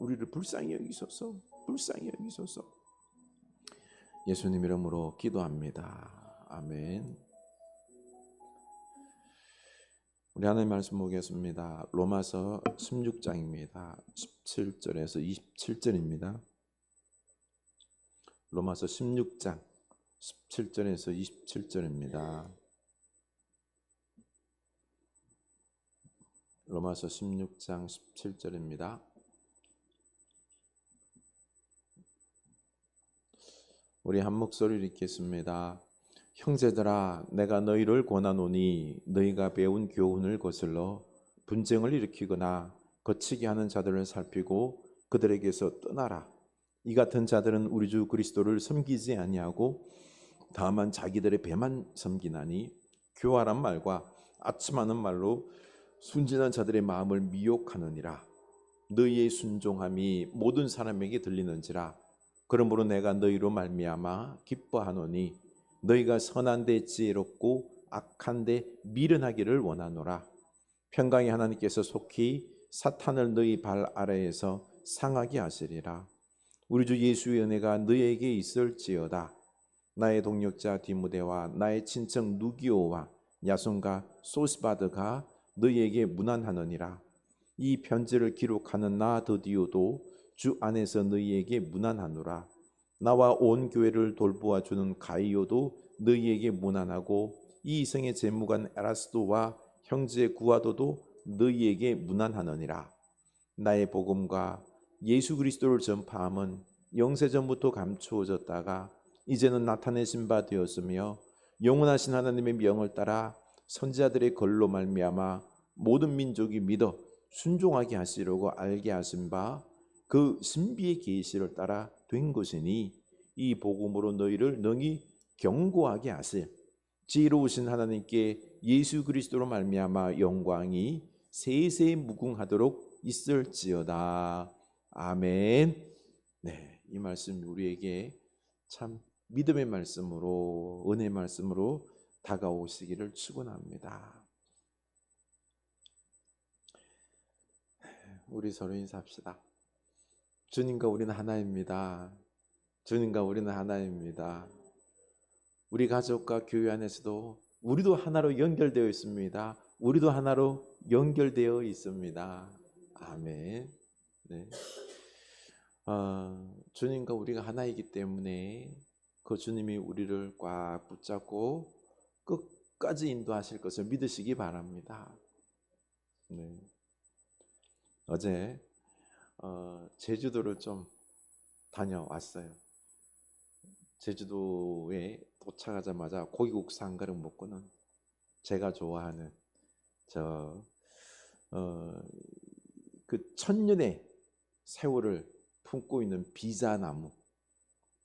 우리를 불쌍히 여기소서. 불쌍히 여기소서. 예수님 이름으로 기도합니다. 아멘. 우리 하나님 말씀 보겠습니다. 로마서 16장입니다. 17절에서 27절입니다. 로마서 16장 17절에서 27절입니다. 로마서 16장 17절입니다. 우리 한 목소리를 읽겠습니다. 형제들아, 내가 너희를 권하노니 너희가 배운 교훈을 거슬러 분쟁을 일으키거나 거치게 하는 자들을 살피고 그들에게서 떠나라. 이 같은 자들은 우리 주 그리스도를 섬기지 아니하고 다만 자기들의 배만 섬기나니 교활한 말과 아첨하는 말로 순진한 자들의 마음을 미혹하느니라. 너희의 순종함이 모든 사람에게 들리는지라. 그러므로 내가 너희로 말미암아 기뻐하노니 너희가 선한 데 지혜롭고 악한 데 미련하기를 원하노라. 평강의 하나님께서 속히 사탄을 너희 발 아래에서 상하게 하시리라. 우리 주 예수의 은혜가 너희에게 있을지어다. 나의 동역자 디모데와 나의 친척 누기오와 야손과 소스바드가 너희에게 문안하느니라. 이 편지를 기록하는 나 드디오도 주 안에서 너희에게 문안하노라. 나와 온 교회를 돌보아 주는 가이오도 너희에게 문안하고 이 이생의 재무관 에라스도와 형제 구아도도 너희에게 문안하느니라. 나의 복음과 예수 그리스도를 전파함은 영세전부터 감추어졌다가 이제는 나타내신 바 되었으며 영원하신 하나님의 명을 따라 선지자들의 글로 말미암아 모든 민족이 믿어 순종하게 하시려고 알게 하신 바 그 신비의 계시를 따라 된 것이니 이 복음으로 너희를 능히 견고하게 하실 지혜로우신 하나님께 예수 그리스도로 말미암아 영광이 세세 무궁하도록 있을지어다. 아멘. 네, 이 말씀 우리에게 참 믿음의 말씀으로 은혜의 말씀으로 다가오시기를 축원합니다. 우리 서로 인사합시다. 주님과 우리는 하나입니다. 주님과 우리는 하나입니다. 우리 가족과 교회 안에서도 우리도 하나로 연결되어 있습니다. 우리도 하나로 연결되어 있습니다. 아멘. 네. 주님과 우리가 하나이기 때문에 그 주님이 우리를 꽉 붙잡고 끝까지 인도하실 것을 믿으시기 바랍니다. 네. 어제 제주도를 좀 다녀왔어요. 제주도에 도착하자마자 고기국수 한 그릇 먹고는 제가 좋아하는 그 천년의 세월을 품고 있는 비자나무,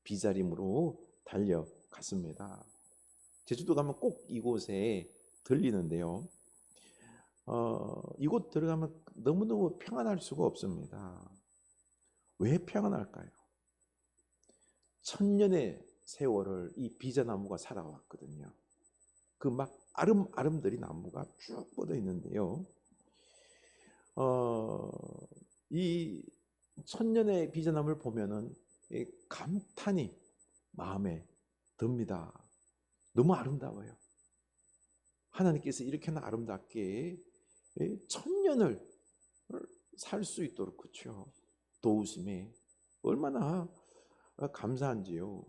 비자림으로 달려갔습니다. 제주도 가면 꼭 이곳에 들리는데요. 이곳 들어가면 너무너무 평안할 수가 없습니다. 왜 평안할까요? 천년의 세월을 이 비자나무가 살아왔거든요. 그 막 아름아름들이 나무가 쭉 뻗어 있는데요. 이 천년의 비자나무를 보면은 감탄이 마음에 듭니다. 너무 아름다워요. 하나님께서 이렇게나 아름답게 천년을 살 수 있도록, 그렇죠? 도우심에 얼마나 감사한지요.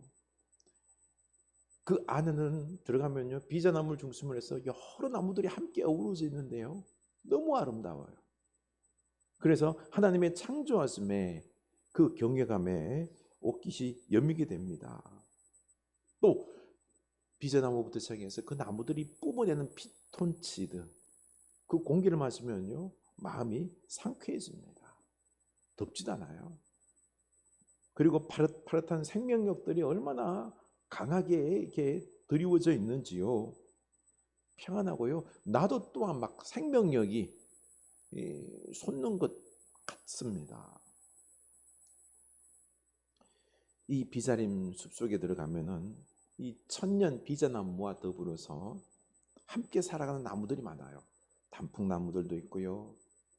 그 안에는 들어가면요, 비자나무를 중심으로 해서 여러 나무들이 함께 어우러져 있는데요, 너무 아름다워요. 그래서 하나님의 창조하심에 그 경외감에 옷깃이 여미게 됩니다. 또 비자나무부터 시작해서 그 나무들이 뿜어내는 피톤치드, 그 공기를 마시면요 마음이 상쾌해집니다. 덥지도 않아요. 그리고 파릇파릇한 생명력들이 얼마나 강하게 이렇게 드리워져 있는지요. 평안하고요. 나도 또한 막 생명력이 솟는 것 같습니다. 이 비자림 숲속에 들어가면은 이 천년 비자나무와 더불어서 함께 살아가는 나무들이 많아요. 단풍나무들도 있고요.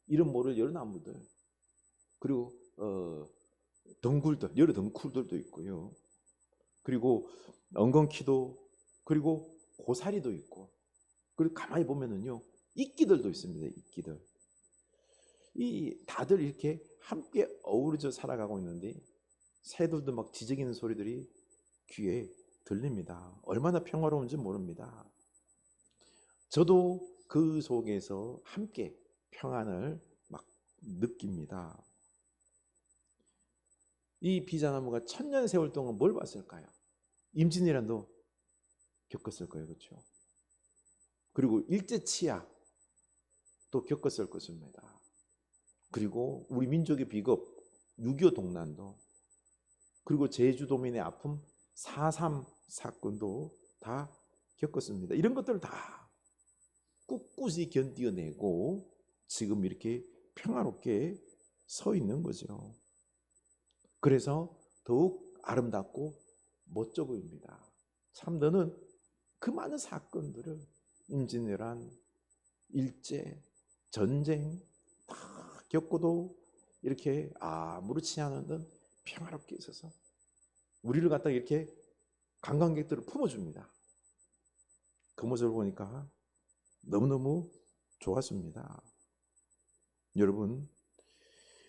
이름 모를 여러 나무들. 그리고 덩굴들, 여러 덩굴들도 있고요. 그리고 엉겅퀴도, 그리고 고사리도 있고, 그리고 가만히 보면은요, 이끼들도 있습니다. 이끼들. 이 다들 이렇게 함께 어우러져 살아가고 있는데 새들도 막 지저귀는 소리들이 귀에 들립니다. 얼마나 평화로운지 모릅니다. 저도 그 속에서 함께 평안을 막 느낍니다. 이 비자나무가 1000년 세월 동안 뭘 봤을까요? 임진왜란도 겪었을 거예요. 그렇죠? 그리고 일제치하 또 겪었을 것입니다. 그리고 우리 민족의 비극 6.25 동란도, 그리고 제주도민의 아픔 4.3 사건도 다 겪었습니다. 이런 것들을 다 꿋꿋이 견뎌내고 지금 이렇게 평화롭게 서 있는 거죠. 그래서 더욱 아름답고 멋져 보입니다. 참 너는 그 많은 사건들을 임진왜란, 일제, 전쟁 다 겪고도 이렇게 아무렇지 않은 듯 평화롭게 있어서 우리를 갖다가 이렇게 관광객들을 품어줍니다. 그 모습을 보니까 너무너무 좋았습니다. 여러분,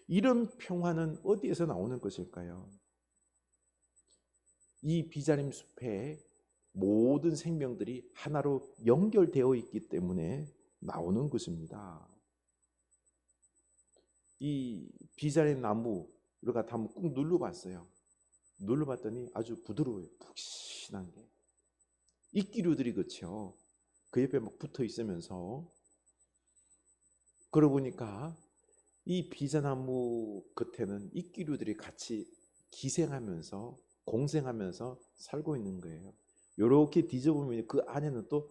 이런 평화는 어디에서 나오는 것일까요? 이 비자림 숲에 모든 생명들이 하나로 연결되어 있기 때문에 나오는 것입니다. 이 비자림 나무를 갖다 한번 꾹 눌러봤어요. 눌러봤더니 아주 부드러워요. 푹신한 게. 이끼류들이 그렇죠. 그 옆에 막 붙어 있으면서, 그러고 보니까 이 비자나무 겉에는 이끼류들이 같이 기생하면서 공생하면서 살고 있는 거예요. 이렇게 뒤져보면 그 안에는 또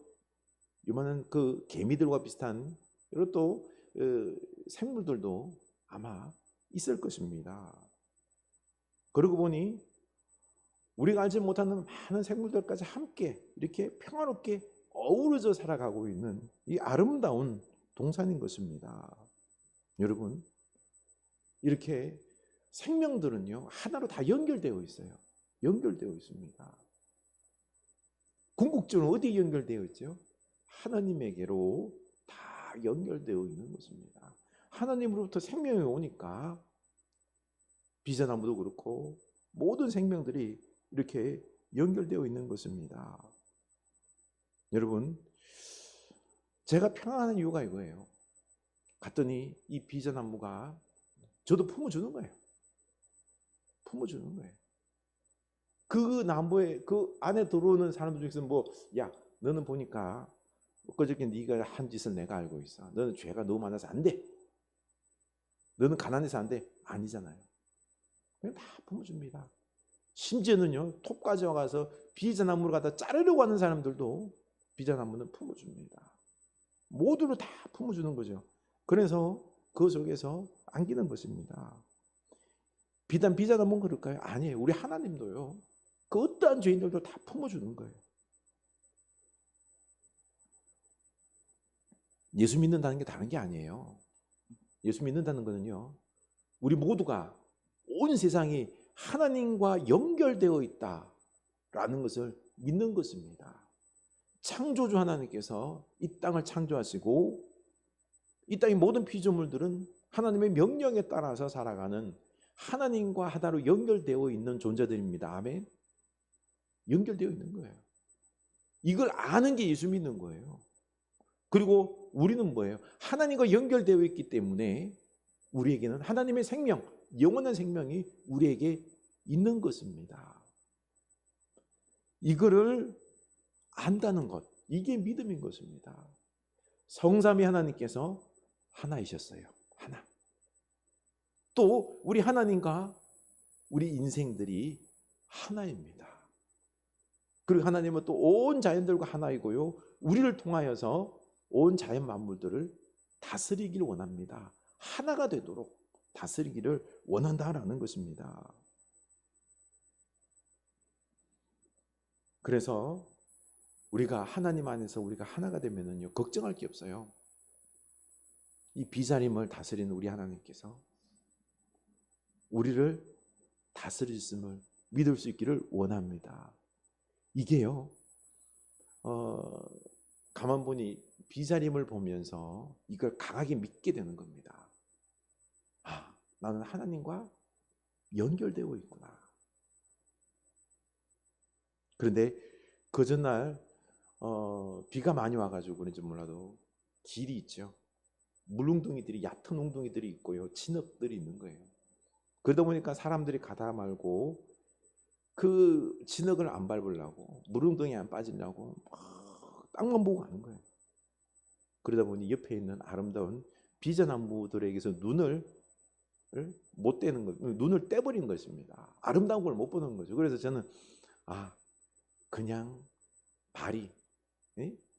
요만한 그 개미들과 비슷한 이런 또 생물들도 아마 있을 것입니다. 그러고 보니 우리가 알지 못하는 많은 생물들까지 함께 이렇게 평화롭게 어우러져 살아가고 있는 이 아름다운 동산인 것입니다. 여러분, 이렇게 생명들은요 하나로 다 연결되어 있어요. 연결되어 있습니다. 궁극적으로 어디에 연결되어 있죠? 하나님에게로 다 연결되어 있는 것입니다. 하나님으로부터 생명이 오니까 비자나무도 그렇고 모든 생명들이 이렇게 연결되어 있는 것입니다. 여러분, 제가 평안한 이유가 이거예요. 갔더니 이 비자나무가 저도 품어주는 거예요. 품어주는 거예요. 그 나무에 그 안에 들어오는 사람들 중에서 야, 너는 보니까 엊그저께 네가 한 짓을 내가 알고 있어. 너는 죄가 너무 많아서 안 돼. 너는 가난해서 안 돼. 아니잖아요. 그냥 다 품어줍니다. 심지어는요, 톱까지 와가서 비자나무를 갖다 자르려고 하는 사람들도 비자나무는 품어줍니다. 모두를 다 품어주는 거죠. 그래서 그 속에서 안기는 것입니다. 비단 비자나무는 그럴까요? 아니에요. 우리 하나님도요, 그 어떠한 죄인들도 다 품어주는 거예요. 예수 믿는다는 게 다른 게 아니에요. 예수 믿는다는 거는요, 우리 모두가 온 세상이 하나님과 연결되어 있다라는 것을 믿는 것입니다. 창조주 하나님께서 이 땅을 창조하시고 이 땅의 모든 피조물들은 하나님의 명령에 따라서 살아가는 하나님과 하나로 연결되어 있는 존재들입니다. 아멘. 연결되어 있는 거예요. 이걸 아는 게 예수 믿는 거예요. 그리고 우리는 뭐예요? 하나님과 연결되어 있기 때문에 우리에게는 하나님의 생명, 영원한 생명이 우리에게 있는 것입니다. 이거를 안다는 것, 이게 믿음인 것입니다. 성삼위 하나님께서 하나이셨어요. 하나. 또 우리 하나님과 우리 인생들이 하나입니다. 그리고 하나님은 또 온 자연들과 하나이고요, 우리를 통하여서 온 자연 만물들을 다스리기를 원합니다. 하나가 되도록 다스리기를 원한다라는 것입니다. 그래서 우리가 하나님 안에서 우리가 하나가 되면은요, 걱정할 게 없어요. 이 비자림을 다스리는 우리 하나님께서 우리를 다스리심을 믿을 수 있기를 원합니다. 이게요, 가만 보니 비자림을 보면서 이걸 강하게 믿게 되는 겁니다. 아, 나는 하나님과 연결되어 있구나. 그런데 그 전날 비가 많이 와가지고 그런지 몰라도 길이 있죠. 물웅덩이들이, 얕은 웅덩이들이 있고요, 진흙들이 있는 거예요. 그러다 보니까 사람들이 가다 말고 그 진흙을 안 밟으려고, 물웅덩이에 안 빠지려고 막 땅만 보고 가는 거예요. 그러다 보니 옆에 있는 아름다운 비자나무들에게서 눈을 못 떼는 거, 눈을 떼버린 것입니다. 아름다운 걸 못 보는 거죠. 그래서 저는 그냥 발이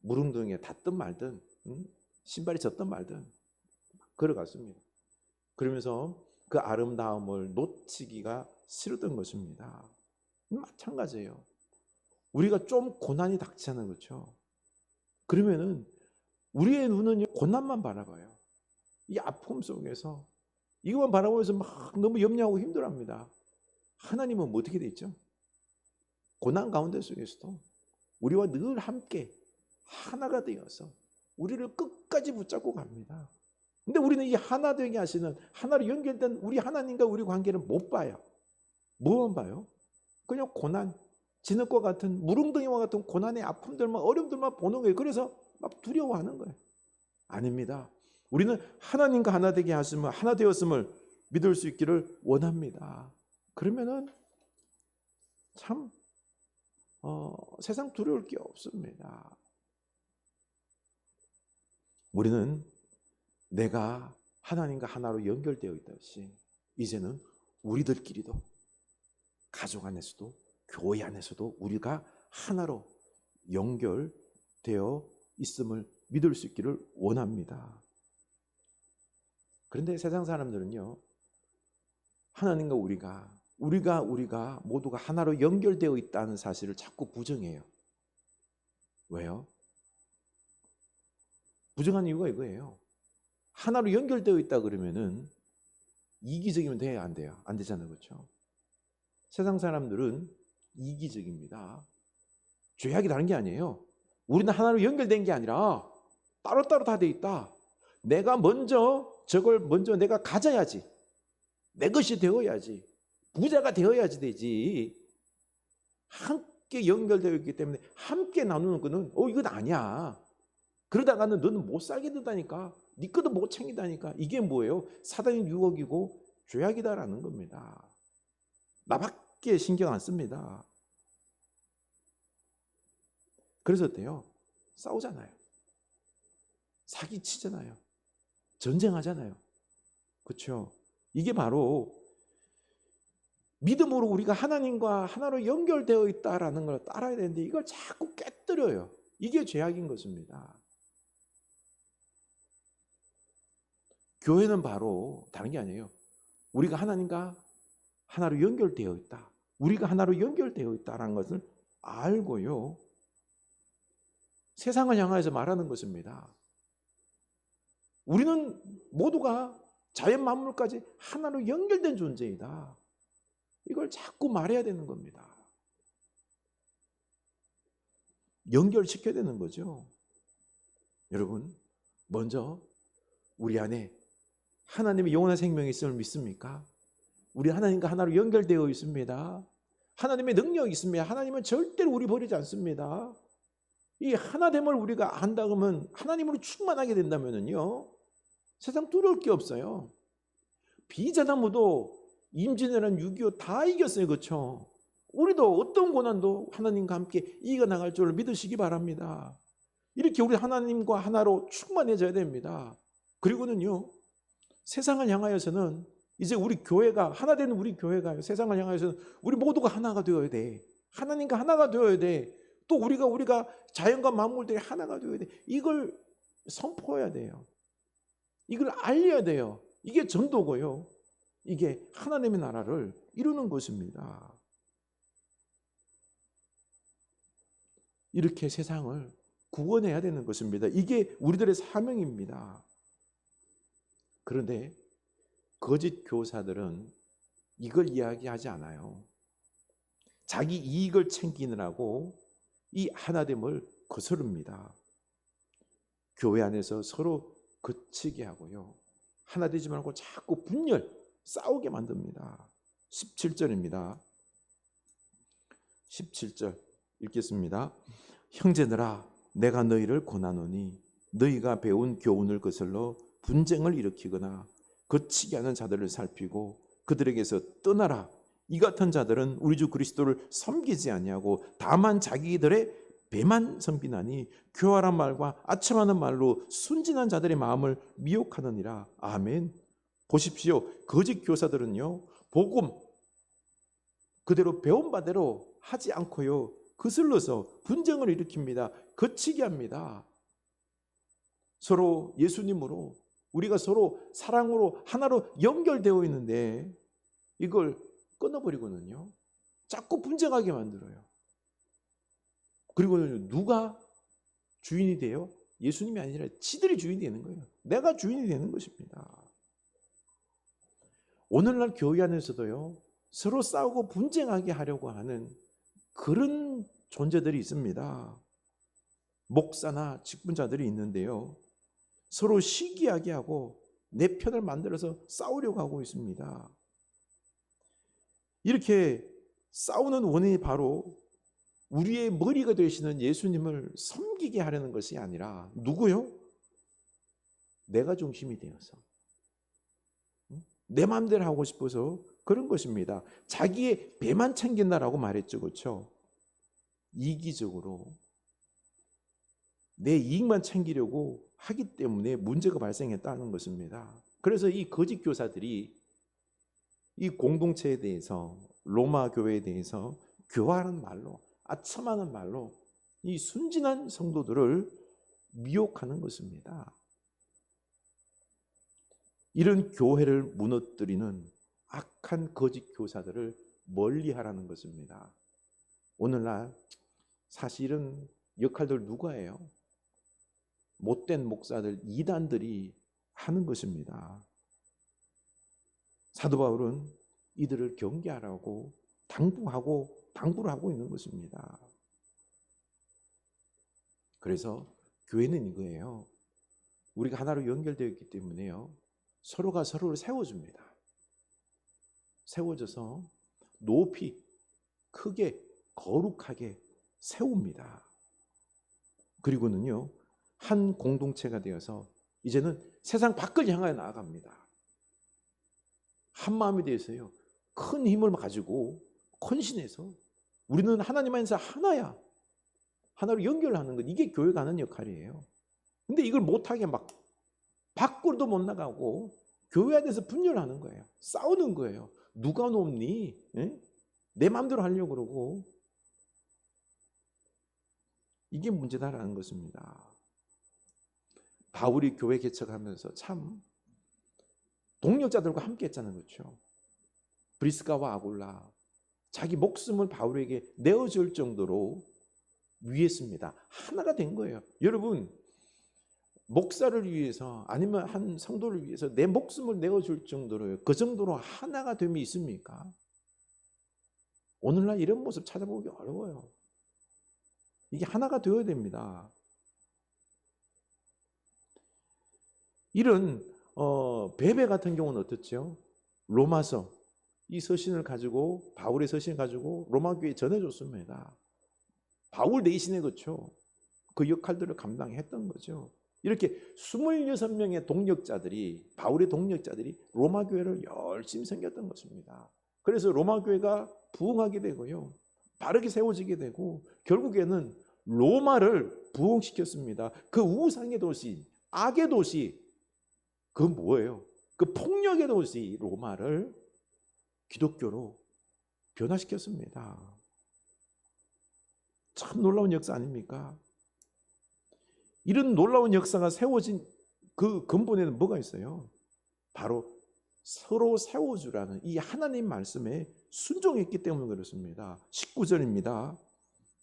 물웅덩이에 닿든 말든, 신발이 젖든 말든 걸어갔습니다. 그러면서 그 아름다움을 놓치기가 싫었던 것입니다. 마찬가지예요. 우리가 좀 고난이 닥치는, 그렇죠? 그러면은 우리의 눈은 고난만 바라봐요. 이 아픔 속에서 이것만 바라보면서 막 너무 염려하고 힘들어합니다. 하나님은 어떻게 돼 있죠? 고난 가운데 속에서도 우리와 늘 함께 하나가 되어서 우리를 끝까지 붙잡고 갑니다. 근데 우리는 이 하나 되게 하시는, 하나로 연결된 우리 하나님과 우리 관계를 못 봐요. 뭐만 봐요? 그냥 고난, 진흙과 같은, 물웅덩이와 같은 고난의 아픔들만, 어려움들만 보는 거예요. 그래서 막 두려워하는 거예요. 아닙니다. 우리는 하나님과 하나 되게 하심을, 하나 되었음을 믿을 수 있기를 원합니다. 그러면은 참 세상 두려울 게 없습니다. 우리는 내가 하나님과 하나로 연결되어 있듯이 이제는 우리들끼리도, 가족 안에서도, 교회 안에서도 우리가 하나로 연결되어 있음을 믿을 수 있기를 원합니다. 그런데 세상 사람들은요, 하나님과 우리가 모두가 하나로 연결되어 있다는 사실을 자꾸 부정해요. 왜요? 부정한 이유가 이거예요. 하나로 연결되어 있다 그러면은 이기적이면 돼야 안 돼요? 안 되잖아요, 그렇죠? 세상 사람들은 이기적입니다. 죄악이 다른 게 아니에요. 우리는 하나로 연결된 게 아니라 따로따로 다 돼 있다. 내가 저걸 먼저 내가 가져야지. 내 것이 되어야지. 부자가 되어야지 되지. 함께 연결되어 있기 때문에 함께 나누는 거는 이건 아니야. 그러다가는 너는 못 살게 된다니까. 네 것도 못 챙긴다니까. 이게 뭐예요? 사단의 유혹이고 죄악이다라는 겁니다. 나밖에 신경 안 씁니다. 그래서 어때요? 싸우잖아요. 사기치잖아요. 전쟁하잖아요. 그렇죠? 이게 바로 믿음으로 우리가 하나님과 하나로 연결되어 있다라는 걸 따라야 되는데 이걸 자꾸 깨뜨려요. 이게 죄악인 것입니다. 교회는 바로 다른 게 아니에요. 우리가 하나님과 하나로 연결되어 있다. 우리가 하나로 연결되어 있다는 것을 알고요. 세상을 향하여서 말하는 것입니다. 우리는 모두가 자연 만물까지 하나로 연결된 존재이다. 이걸 자꾸 말해야 되는 겁니다. 연결시켜야 되는 거죠. 여러분, 먼저 우리 안에 하나님의 영원한 생명이 있음을 믿습니까? 우리 하나님과 하나로 연결되어 있습니다. 하나님의 능력이 있습니다. 하나님은 절대로 우리 버리지 않습니다. 이 하나됨을 우리가 안다 그러면, 하나님으로 충만하게 된다면요, 세상 두려울 게 없어요. 비자나무도 임진왜란 6.25 다 이겼어요. 그렇죠? 우리도 어떤 고난도 하나님과 함께 이겨나갈 줄을 믿으시기 바랍니다. 이렇게 우리 하나님과 하나로 충만해져야 됩니다. 그리고는요, 세상을 향하여서는 이제 우리 교회가 하나 되는, 우리 교회가 세상을 향하여서는 우리 모두가 하나가 되어야 돼. 하나님과 하나가 되어야 돼. 또 우리가 자연과 만물들이 하나가 되어야 돼. 이걸 선포해야 돼요. 이걸 알려야 돼요. 이게 전도고요. 이게 하나님의 나라를 이루는 것입니다. 이렇게 세상을 구원해야 되는 것입니다. 이게 우리들의 사명입니다. 그런데 거짓 교사들은 이걸 이야기하지 않아요. 자기 이익을 챙기느라고 이 하나됨을 거스릅니다. 교회 안에서 서로 거치게 하고요. 하나 되지 말고 자꾸 분열, 싸우게 만듭니다. 17절입니다. 17절 읽겠습니다. 형제들아 내가 너희를 권하노니 너희가 배운 교훈을 거슬러 분쟁을 일으키거나 거치게 하는 자들을 살피고 그들에게서 떠나라. 이 같은 자들은 우리 주 그리스도를 섬기지 아니하고 다만 자기들의 배만 섬기나니 교활한 말과 아첨하는 말로 순진한 자들의 마음을 미혹하느니라. 아멘. 보십시오. 거짓 교사들은요, 복음 그대로 배운 바대로 하지 않고요, 거슬러서 분쟁을 일으킵니다. 거치게 합니다. 서로 예수님으로 우리가 서로 사랑으로 하나로 연결되어 있는데 이걸 끊어버리고는요, 자꾸 분쟁하게 만들어요. 그리고는 누가 주인이 돼요? 예수님이 아니라 지들이 주인이 되는 거예요. 내가 주인이 되는 것입니다. 오늘날 교회 안에서도요, 서로 싸우고 분쟁하게 하려고 하는 그런 존재들이 있습니다. 목사나 직분자들이 있는데요, 서로 시기하게 하고 내 편을 만들어서 싸우려고 하고 있습니다. 이렇게 싸우는 원인이 바로 우리의 머리가 되시는 예수님을 섬기게 하려는 것이 아니라 누구요? 내가 중심이 되어서 내 마음대로 하고 싶어서 그런 것입니다. 자기의 배만 챙긴다라고 말했죠, 그렇죠? 이기적으로 내 이익만 챙기려고 하기 때문에 문제가 발생했다는 것입니다. 그래서 이 거짓 교사들이 이 공동체에 대해서, 로마 교회에 대해서 교활한 말로, 아첨하는 말로 이 순진한 성도들을 미혹하는 것입니다. 이런 교회를 무너뜨리는 악한 거짓 교사들을 멀리하라는 것입니다. 오늘날 사실은 역할들 누가 해요? 못된 목사들, 이단들이 하는 것입니다. 사도 바울은 이들을 경계하라고 당부를 하고 있는 것입니다. 그래서 교회는 이거예요. 우리가 하나로 연결되어 있기 때문에요, 서로가 서로를 세워줍니다. 세워져서 높이, 크게, 거룩하게 세웁니다. 그리고는요, 한 공동체가 되어서 이제는 세상 밖을 향하여 나아갑니다. 한 마음이 되어서요, 큰 힘을 가지고 헌신해서 우리는 하나님 안에서 하나야, 하나로 연결하는 것, 이게 교회가 하는 역할이에요. 근데 이걸 못하게 막 밖으로도 못 나가고 교회 안에서 분열하는 거예요. 싸우는 거예요. 누가 높니? 에? 내 마음대로 하려고 그러고. 이게 문제다라는 것입니다. 바울이 교회 개척하면서 참 동력자들과 함께 했잖아요, 그렇죠? 브리스가와 아굴라, 자기 목숨을 바울에게 내어줄 정도로 위했습니다. 하나가 된 거예요. 여러분, 목사를 위해서 아니면 한 성도를 위해서 내 목숨을 내어줄 정도로, 그 정도로 하나가 됨이 있습니까? 오늘날 이런 모습 찾아보기 어려워요. 이게 하나가 되어야 됩니다. 이런 베베 같은 경우는 어떻죠? 로마서, 이 서신을 가지고, 바울의 서신을 가지고 로마 교회에 전해줬습니다. 바울 대신에, 그렇죠? 그 역할들을 감당했던 거죠. 이렇게 26명의 동력자들이, 바울의 동력자들이 로마 교회를 열심히 섬겼던 것입니다. 그래서 로마 교회가 부흥하게 되고요, 바르게 세워지게 되고, 결국에는 로마를 부흥시켰습니다. 그 우상의 도시, 악의 도시, 그 뭐예요? 그 폭력의 도시 로마를 기독교로 변화시켰습니다. 참 놀라운 역사 아닙니까? 이런 놀라운 역사가 세워진 그 근본에는 뭐가 있어요? 바로 서로 세워주라는 이 하나님 말씀에 순종했기 때문에 그렇습니다. 19절입니다.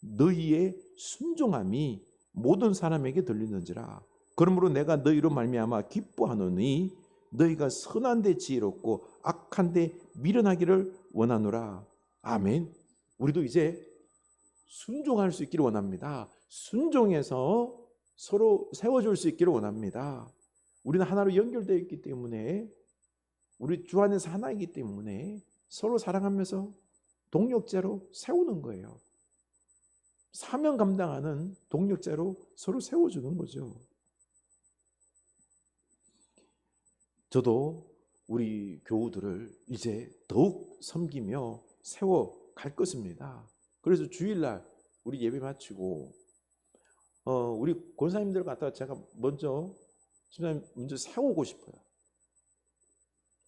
너희의 순종함이 모든 사람에게 들리는지라. 그러므로 내가 너희로 말미암아 기뻐하노니 너희가 선한 데 지혜롭고 악한 데 미련하기를 원하노라. 아멘. 우리도 이제 순종할 수 있기를 원합니다. 순종해서 서로 세워줄 수 있기를 원합니다. 우리는 하나로 연결되어 있기 때문에, 우리 주 안에서 하나이기 때문에 서로 사랑하면서 동력자로 세우는 거예요. 사명 감당하는 동력자로 서로 세워주는 거죠. 저도 우리 교우들을 이제 더욱 섬기며 세워갈 것입니다. 그래서 주일날 우리 예배 마치고 우리 권사님들 갖다가 제가 먼저 집사님 먼저 세우고 싶어요.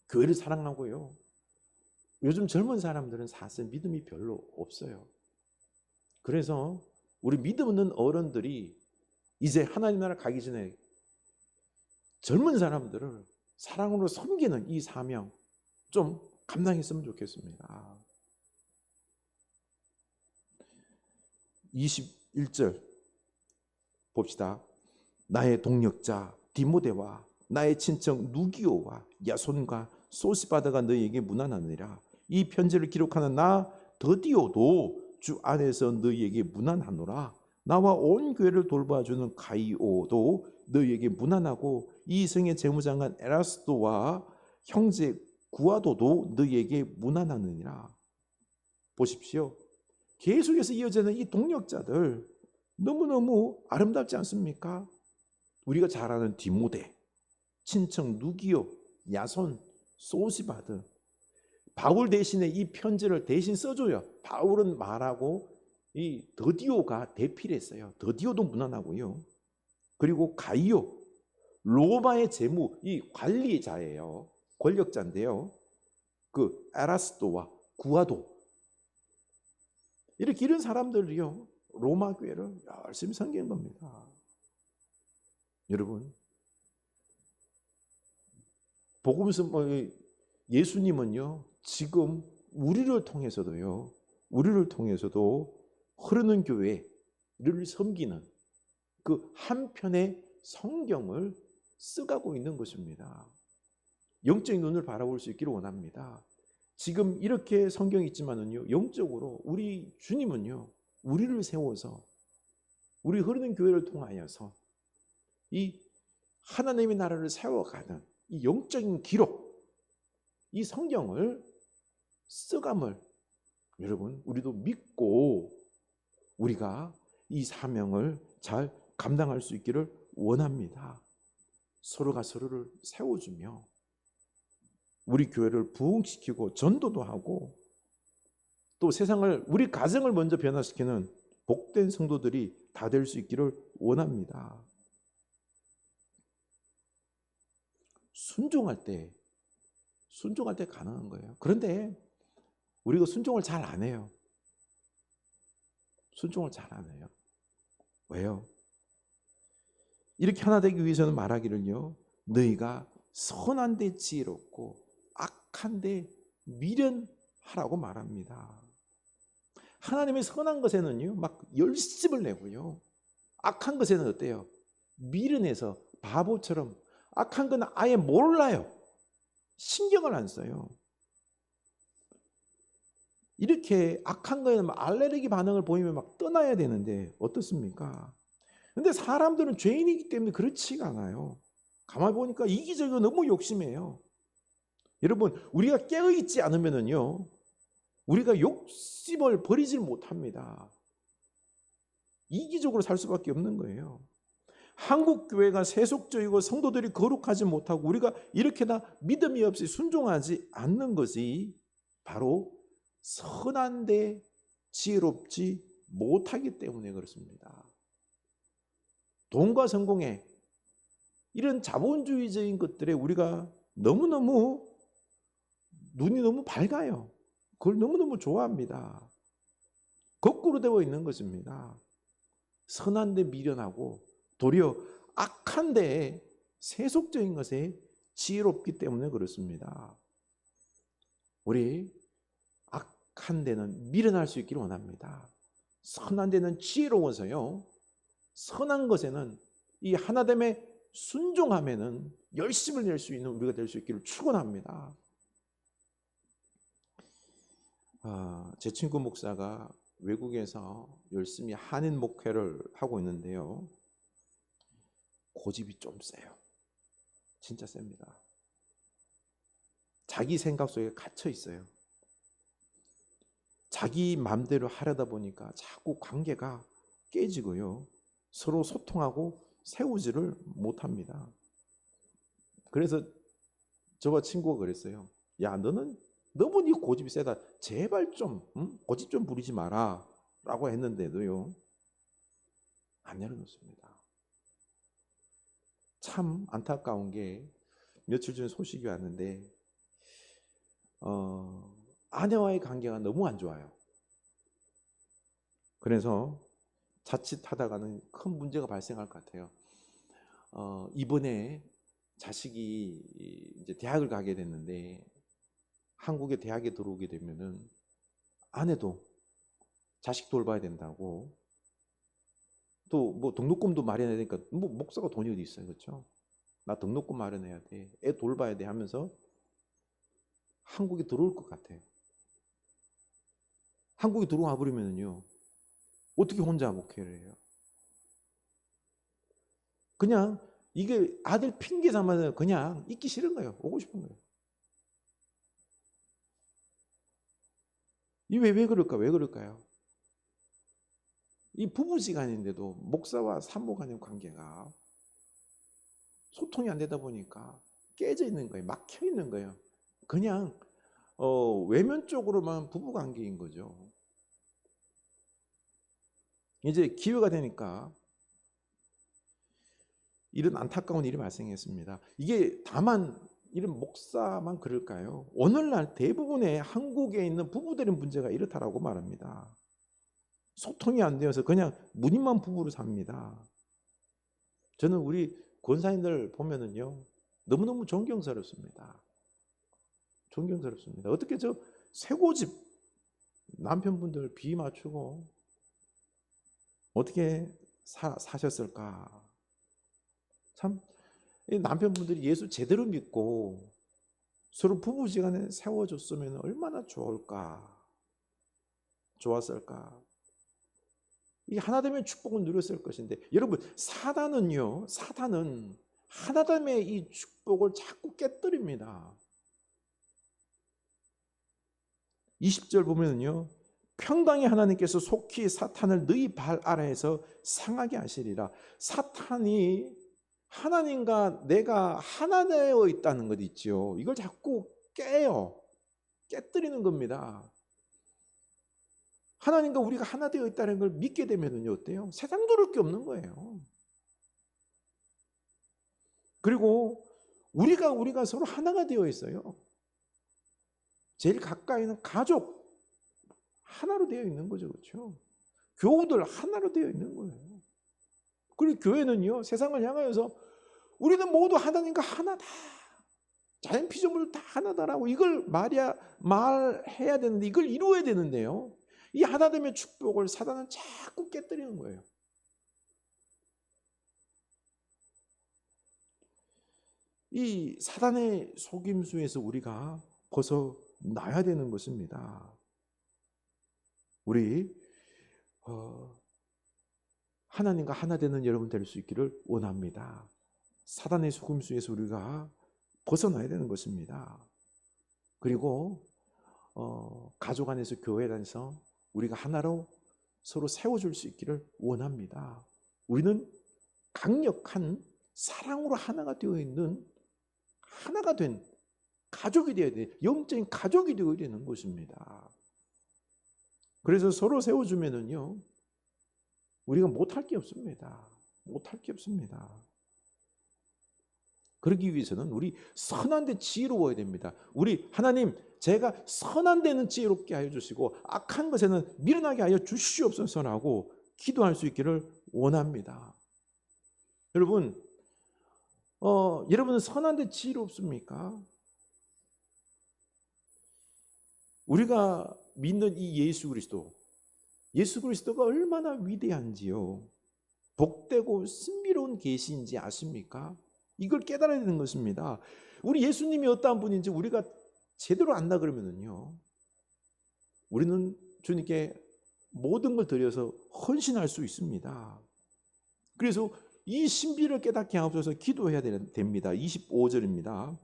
교회를 사랑하고요. 요즘 젊은 사람들은 사실 믿음이 별로 없어요. 그래서 우리 믿음 있는 어른들이 이제 하나님 나라 가기 전에 젊은 사람들을 사랑으로 섬기는 이 사명 좀 감당했으면 좋겠습니다. 21절 봅시다. 나의 동력자 디모데와 나의 친척 누기오와 야손과 소시바드가 너희에게 문안하느니라. 이 편지를 기록하는 나 더디오도 주 안에서 너희에게 문안하노라. 나와 온 교회를 돌봐주는 가이오도 너희에게 문안하고 이 성의 재무장관 에라스도와 형제 구아도도 너희에게 문안하느니라. 보십시오. 계속해서 이어지는 이 동력자들 너무너무 아름답지 않습니까? 우리가 잘 아는 디모데, 친척 누기오, 야손, 소시바드. 바울 대신에 이 편지를 대신 써줘요. 바울은 말하고 이 더디오가 대필 했어요. 더디오도 문안하고요. 그리고 가이오, 로마의 재무, 이 관리자예요. 권력자인데요. 그 에라스도와 구아도. 이렇게 이런 사람들이요. 로마 교회를 열심히 섬기는 겁니다. 여러분, 복음서 예수님은요. 지금 우리를 통해서도 흐르는 교회를 섬기는 그 한편의 성경을 써가고 있는 것입니다. 영적인 눈을 바라볼 수 있기를 원합니다. 지금 이렇게 성경이 있지만은요, 영적으로 우리 주님은요, 우리를 세워서 우리 흐르는 교회를 통하여서 이 하나님의 나라를 세워가는 이 영적인 기록, 이 성경을 써감을 여러분 우리도 믿고 우리가 이 사명을 잘 감당할 수 있기를 원합니다. 서로가 서로를 세워주며 우리 교회를 부흥시키고 전도도 하고 또 세상을, 우리 가정을 먼저 변화시키는 복된 성도들이 다 될 수 있기를 원합니다. 순종할 때 가능한 거예요. 그런데 우리가 순종을 잘 안 해요. 순종을 잘 안 해요. 왜요? 이렇게 하나 되기 위해서는 말하기를요, 너희가 선한 데 지혜롭고 악한 데 미련하라고 말합니다. 하나님의 선한 것에는요, 막 열심을 내고요, 악한 것에는 어때요? 미련해서 바보처럼, 악한 건 아예 몰라요. 신경을 안 써요. 이렇게 악한 거에는 막 알레르기 반응을 보이면 막 떠나야 되는데 어떻습니까? 근데 사람들은 죄인이기 때문에 그렇지가 않아요. 가만히 보니까 이기적이고 너무 욕심해요. 여러분, 우리가 깨어있지 않으면은요, 우리가 욕심을 버리질 못합니다. 이기적으로 살 수밖에 없는 거예요. 한국 교회가 세속적이고 성도들이 거룩하지 못하고 우리가 이렇게나 믿음이 없이 순종하지 않는 것이 바로 선한데 지혜롭지 못하기 때문에 그렇습니다. 돈과 성공에 이런 자본주의적인 것들에 우리가 너무너무 눈이 너무 밝아요. 그걸 너무너무 좋아합니다. 거꾸로 되어 있는 것입니다. 선한데 미련하고 도리어 악한데 세속적인 것에 지혜롭기 때문에 그렇습니다. 우리 악한 데는 미련할 수 있기를 원합니다. 선한 데는 지혜로워서요, 선한 것에는 이 하나됨의 순종하면은 열심을 낼 수 있는 우리가 될 수 있기를 축원합니다. 제 친구 목사가 외국에서 열심히 한인 목회를 하고 있는데요. 고집이 좀 세요. 진짜 셉니다. 자기 생각 속에 갇혀 있어요. 자기 마음대로 하려다 보니까 자꾸 관계가 깨지고요. 서로 소통하고 세우지를 못합니다. 그래서 저와 친구가 그랬어요. 야, 너는 너무 네 고집이 세다. 제발 좀 고집 좀 부리지 마라 라고 했는데도요, 안 내려놓습니다. 참 안타까운 게 며칠 전에 소식이 왔는데 아내와의 관계가 너무 안 좋아요. 그래서 자칫하다가는 큰 문제가 발생할 것 같아요. 이번에 자식이 이제 대학을 가게 됐는데 한국의 대학에 들어오게 되면은 아내도 자식 돌봐야 된다고, 또 뭐 등록금도 마련해야 되니까, 뭐 목사가 돈이 어디 있어요, 그렇죠? 나 등록금 마련해야 돼, 애 돌봐야 돼 하면서 한국에 들어올 것 같아요. 한국에 들어와 버리면은요, 어떻게 혼자 목회를 해요? 그냥 이게 아들 핑계 삼아서 그냥 있기 싫은 거예요. 오고 싶은 거예요. 이 왜 그럴까? 왜 그럴까요? 이 부부지간인데도 목사와 산모 간의 관계가 소통이 안 되다 보니까 깨져 있는 거예요. 막혀 있는 거예요. 그냥 외면적으로만 부부 관계인 거죠. 이제 기회가 되니까 이런 안타까운 일이 발생했습니다. 이게 다만 이런 목사만 그럴까요? 오늘날 대부분의 한국에 있는 부부들의 문제가 이렇다라고 말합니다. 소통이 안 되어서 그냥 무늬만 부부로 삽니다. 저는 우리 권사님들 보면은요, 너무너무 존경스럽습니다. 존경스럽습니다. 어떻게 저 쇠고집 남편분들 비 맞추고 어떻게 사셨을까? 참 남편분들이 예수 제대로 믿고 서로 부부지간에 세워줬으면 얼마나 좋았을까? 이게 하나됨의 축복을 누렸을 것인데, 여러분, 사단은 하나됨의 이 축복을 자꾸 깨뜨립니다. 20절 보면은요, 평강의 하나님께서 속히 사탄을 너희 발 아래에서 상하게 하시리라. 사탄이 하나님과 내가 하나 되어 있다는 것 있죠. 이걸 자꾸 깨뜨리는 겁니다. 하나님과 우리가 하나 되어 있다는 걸 믿게 되면은요, 어때요? 세상 두려울 게 없는 거예요. 그리고 우리가 서로 하나가 되어 있어요. 제일 가까이 있는 가족 하나로 되어 있는 거죠, 그렇죠? 교우들 하나로 되어 있는 거예요. 그리고 교회는요, 세상을 향하여서 우리는 모두 하나님과 하나다, 자연 피조물 다 하나다라고 이걸 말해야 되는데, 이걸 이루어야 되는데요, 이 하나됨의 축복을 사단은 자꾸 깨뜨리는 거예요. 이 사단의 속임수에서 우리가 벗어나야 되는 것입니다. 우리 하나님과 하나 되는 여러분 될 수 있기를 원합니다. 사단의 속임수에서 우리가 벗어나야 되는 것입니다. 그리고 가족 안에서 교회 안에서 우리가 하나로 서로 세워줄 수 있기를 원합니다. 우리는 강력한 사랑으로 하나가 되어 있는, 하나가 된 가족이 되어야 돼. 영적인 가족이 되어야 되는 것입니다. 그래서 서로 세워주면은요, 우리가 못할 게 없습니다. 못할 게 없습니다. 그러기 위해서는 우리 선한 데 지혜로워야 됩니다. 우리 하나님, 제가 선한 데는 지혜롭게 하여 주시고 악한 것에는 미련하게 하여 주시옵소서라고 기도할 수 있기를 원합니다. 여러분, 여러분은 선한 데 지혜롭습니까? 우리가 믿는 이 예수 그리스도가 얼마나 위대한지요. 복되고 신비로운 계시인지 아십니까? 이걸 깨달아야 되는 것입니다. 우리 예수님이 어떠한 분인지 우리가 제대로 안다 그러면은요, 우리는 주님께 모든 걸 드려서 헌신할 수 있습니다. 그래서 이 신비를 깨닫게 하옵소서 기도해야 됩니다. 25절입니다.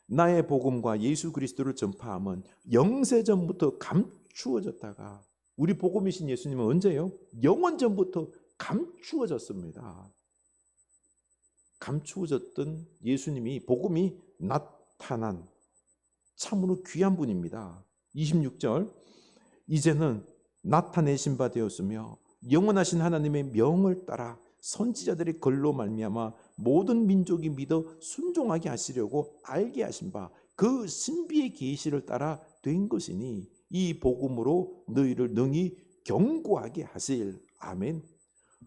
나의 복음과 예수 그리스도를 전파함은 영세전부터 감추어졌다가, 우리 복음이신 예수님은 언제요? 영원전부터 감추어졌습니다. 감추어졌던 예수님이, 복음이 나타난 참으로 귀한 분입니다. 26절, 이제는 나타내신 바 되었으며 영원하신 하나님의 명을 따라 선지자들의 글로 말미암아 모든 민족이 믿어 순종하게 하시려고 알게 하신 바 그 신비의 계시를 따라 된 것이니 이 복음으로 너희를 능히 견고하게 하실. 아멘.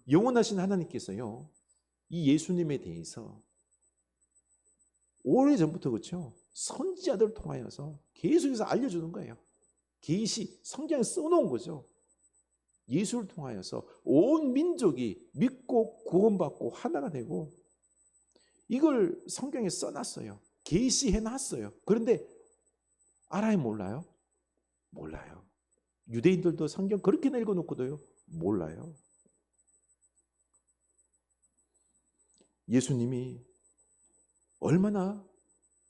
영원하신 하나님께서요, 이 예수님에 대해서 오래전부터, 그렇죠, 선지자들을 통하여서 계속해서 알려주는 거예요. 계시, 성경에 써놓은 거죠. 예수를 통하여서 온 민족이 믿고 구원받고 하나가 되고, 이걸 성경에 써놨어요. 계시해놨어요. 그런데 알아요, 몰라요? 몰라요. 유대인들도 성경 그렇게 읽어놓고도요, 몰라요. 예수님이 얼마나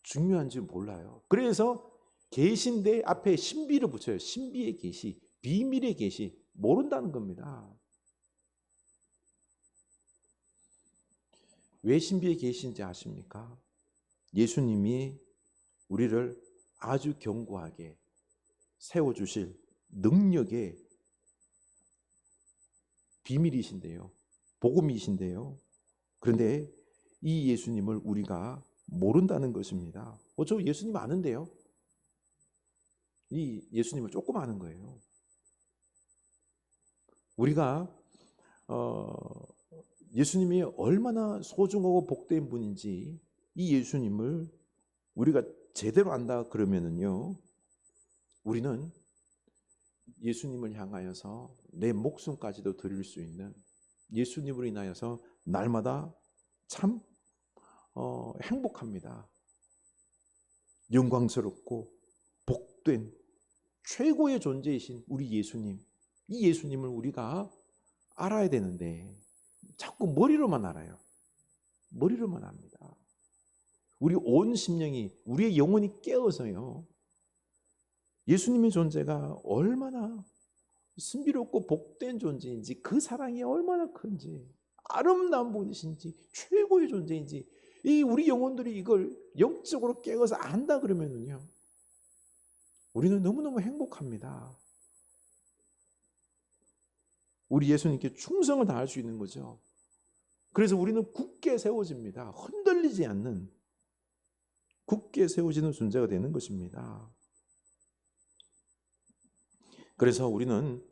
중요한지 몰라요. 그래서 계시인데 앞에 신비를 붙여요. 신비의 계시, 비밀의 계시, 모른다는 겁니다. 왜 신비의 계시인지 아십니까? 예수님이 우리를 아주 견고하게 세워주실 능력의 비밀이신데요, 복음이신데요. 그런데 이 예수님을 우리가 모른다는 것입니다. 저 예수님 아는데요, 이 예수님을 조금 아는 거예요. 우리가 예수님이 얼마나 소중하고 복된 분인지, 이 예수님을 우리가 제대로 안다 그러면은요, 우리는 예수님을 향하여서 내 목숨까지도 드릴 수 있는, 예수님으로 인하여서 날마다 참 행복합니다. 영광스럽고 복된 최고의 존재이신 우리 예수님, 이 예수님을 우리가 알아야 되는데 자꾸 머리로만 알아요. 머리로만 압니다. 우리 온 심령이, 우리의 영혼이 깨어서요, 예수님의 존재가 얼마나 신비롭고 복된 존재인지, 그 사랑이 얼마나 큰지, 아름다운 분이신지, 최고의 존재인지, 이 우리 영혼들이 이걸 영적으로 깨어서 안다 그러면은요, 우리는 너무너무 행복합니다. 우리 예수님께 충성을 다할 수 있는 거죠. 그래서 우리는 굳게 세워집니다. 흔들리지 않는, 굳게 세워지는 존재가 되는 것입니다. 그래서 우리는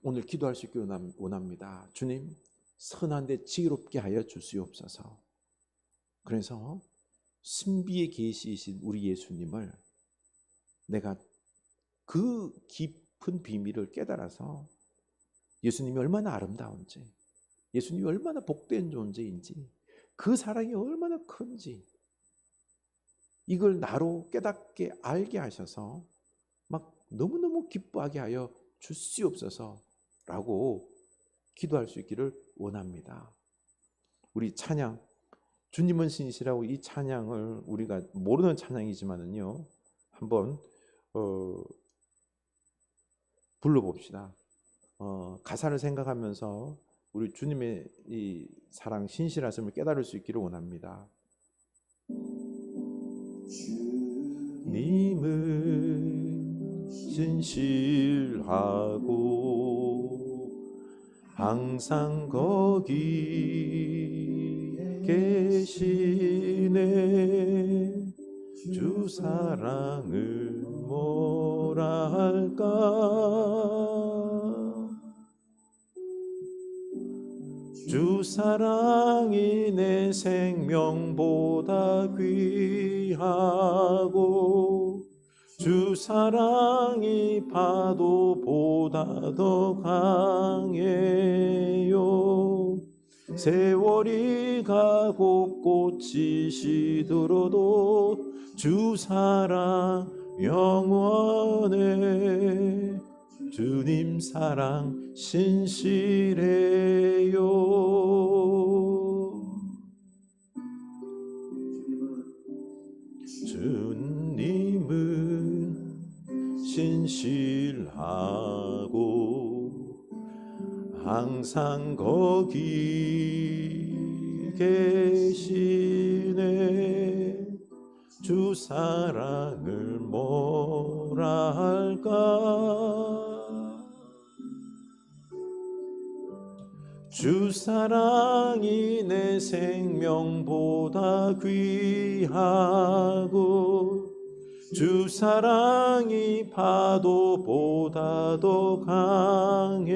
오늘 기도할 수 있기를 원합니다. 주님, 선한데 지혜롭게 하여 주시옵소서. 그래서 신비의 계시이신 우리 예수님을 내가 그 깊은 비밀을 깨달아서 예수님이 얼마나 아름다운지, 예수님이 얼마나 복된 존재인지, 그 사랑이 얼마나 큰지, 이걸 나로 깨닫게 알게 하셔서 막 너무너무 기뻐하게 하여 주시옵소서라고 기도할 수 있기를 원합니다. 우리 찬양, 주님은 신이시라고, 이 찬양을 우리가 모르는 찬양이지만은요, 한번 불러봅시다. 가사를 생각하면서 우리 주님의 이 사랑, 신실하심을 깨달을 수 있기를 원합니다. 주님은 신실하고 항상 거기 계시네. 주 사랑을 뭐라 할까. 주 사랑이 내 생명보다 귀하고 주 사랑이 파도보다 더 강해요. 세월이 가고 꽃이 시들어도 주 사랑 영원해. 주님 사랑 신실해요. 주님은 신실하고 항상 거기 계시네. 주 사랑을 뭐라 할까. 주 사랑이 내 생명보다 귀하고 주 사랑이 파도보다 더 강해요.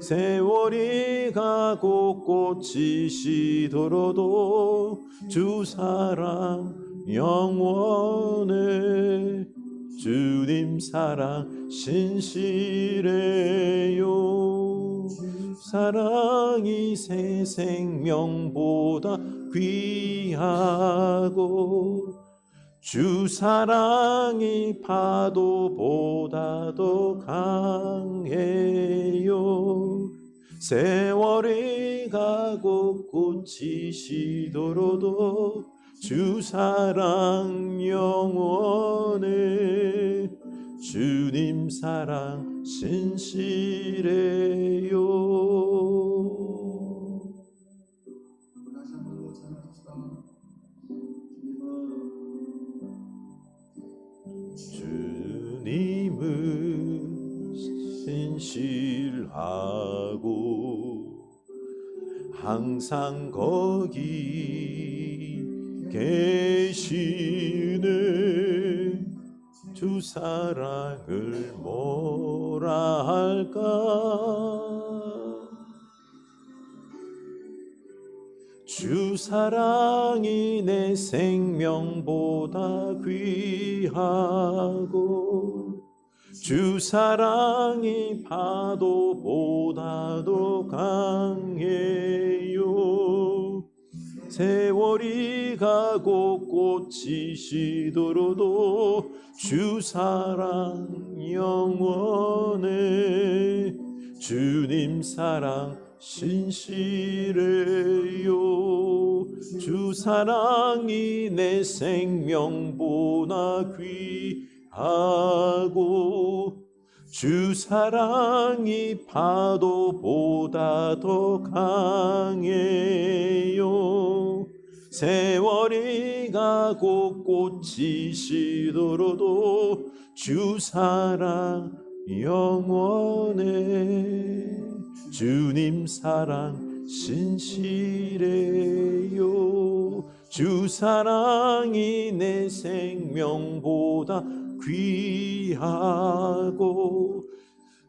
세월이 가고 꽃이 시들어도 주 사랑 영원해. 주님 사랑 신실해요. 사랑이 새 생명보다 귀하고 주 사랑이 파도보다 더 강해요. 세월이 가고 꽃이 시들어도 주 사랑 영원해. 주님 사랑 신실해요. 주님은 신실하고 항상 거기 계시네. 주 사랑을 뭐라 할까. 주 사랑이 내 생명보다 귀하고 주 사랑이 파도보다 더 강해요. 세월이 가고 꽃이 시들어도 주 사랑 영원해. 주님 사랑 신실해요. 주 사랑이 내 생명보다 귀하고 주 사랑이 파도보다 더 강해요. 세월이 가고 꽃이 시들어도 주 사랑 영원해. 주님 사랑 신실해요. 주 사랑이 내 생명보다 귀하고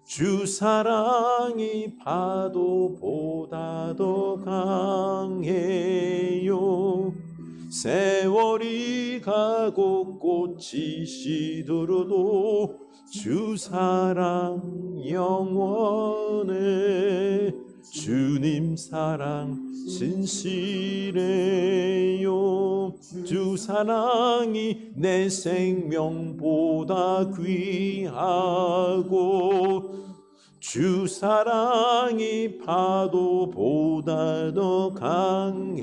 주 사랑이 파도보다 더 강해요. 세월이 가고 꽃이 시들어도 주 사랑 영원해. 주님 사랑 신실해요. 주 사랑이 내 생명보다 귀하고 주 사랑이 파도보다 더 강해요.